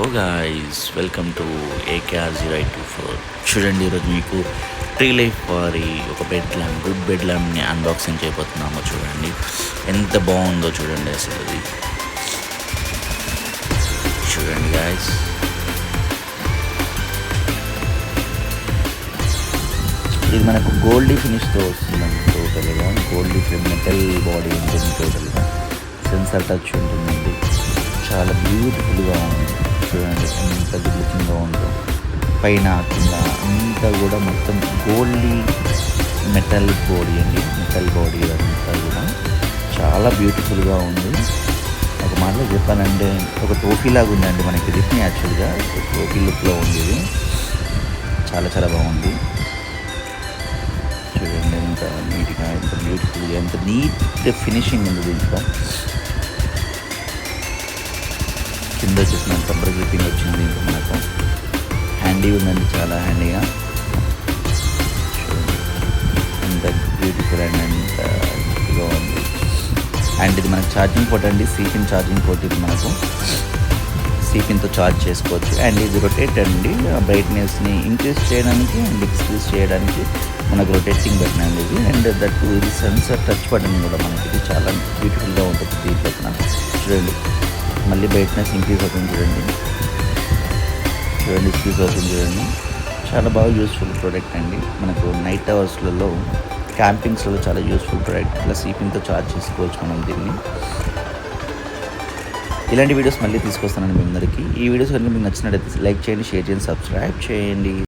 Hello guys, welcome to AKR0824. చూడండి, ఈరోజు మీకు ట్రీ లైఫ్ వారి ఒక బెడ్ ల్యాంప్, గుడ్ బెడ్ ల్యాంప్ని అన్బాక్సింగ్ చేయబోతున్నాము. చూడండి ఎంత బాగుందో, చూడండి అసలు అది. చూడండి గాయ్స్, ఇది మనకు గోల్డీ ఫినిష్తో వస్తుందండి. టోటల్గా గోల్డీ మెటల్ బాడీ ఉంటుంది. టోటల్గా సెన్సార్ టచ్ ఉంటుందండి. చాలా బ్యూటిఫుల్గా ఉంది. చూడండి ఎంత లుకింగ్గా ఉందో. పైన కింద అంతా కూడా మొత్తం గోల్డీ మెటల్ బాడీ అండి. మెటల్ బాడీ అంతా కూడా చాలా బ్యూటిఫుల్గా ఉంది. ఒక మాటలో చెప్పాలంటే ఒక టోపీ లాగా ఉందండి మనకి. ఇది యాక్చువల్గా టోపీ లుక్లో ఉంది. ఇది చాలా చాలా బాగుంది. చూడండి ఎంత నీట్గా, ఎంత బ్యూటిఫుల్గా, ఎంత నీట్ ఫినిషింగ్ ఉంది దీంట్లో. కింద వచ్చేసిన రబ్బర్ గ్రిప్పింగ్ వచ్చింది దీంట్లో. మనకు హ్యాండీ ఉందండి, చాలా హ్యాండీగా. ఎంత బ్యూటిఫుల్ అండ్ ఎంత గా ఉంది. అండ్ ఇది మనకు ఛార్జింగ్ పోర్ట్ అండి, సీపిన్ ఛార్జింగ్ పోర్ట్. ఇది మనకు సీపిన్తో ఛార్జ్ చేసుకోవచ్చు. అండ్ ఇది రొటేట్ అండి, బ్రైట్నెస్ని ఇంక్రీజ్ చేయడానికి అండ్ డిక్రీజ్ చేయడానికి మనకు రొటేటింగ్ బటన్ అండి ఇది. అండ్ దట్ ఇది సెన్సర్ టచ్ బటన్ కూడా మనకి. ఇది చాలా బ్యూటిఫుల్గా ఉంటుంది దీంట్లో. చూడండి, మళ్ళీ బ్రైట్నెస్ ఇంక్రీజ్ అవుతుంది. చూడండి ఇంక్రీజ్ అవుతుంది. చూడండి చాలా బాగా యూస్ఫుల్ ప్రోడక్ట్ అండి. మనకు నైట్ అవర్స్లలో, క్యాంపింగ్స్లో చాలా యూస్ఫుల్ ప్రోడక్ట్. ప్లస్ సీపింగ్తో ఛార్జ్ చేసుకోవచ్చు మనం దీన్ని. ఇలాంటి వీడియోస్ మళ్ళీ తీసుకొస్తానండి మీ అందరికీ. ఈ వీడియోస్ కనుక మీకు నచ్చినట్లయితే లైక్ చేయండి, షేర్ చేయండి, సబ్స్క్రైబ్ చేయండి.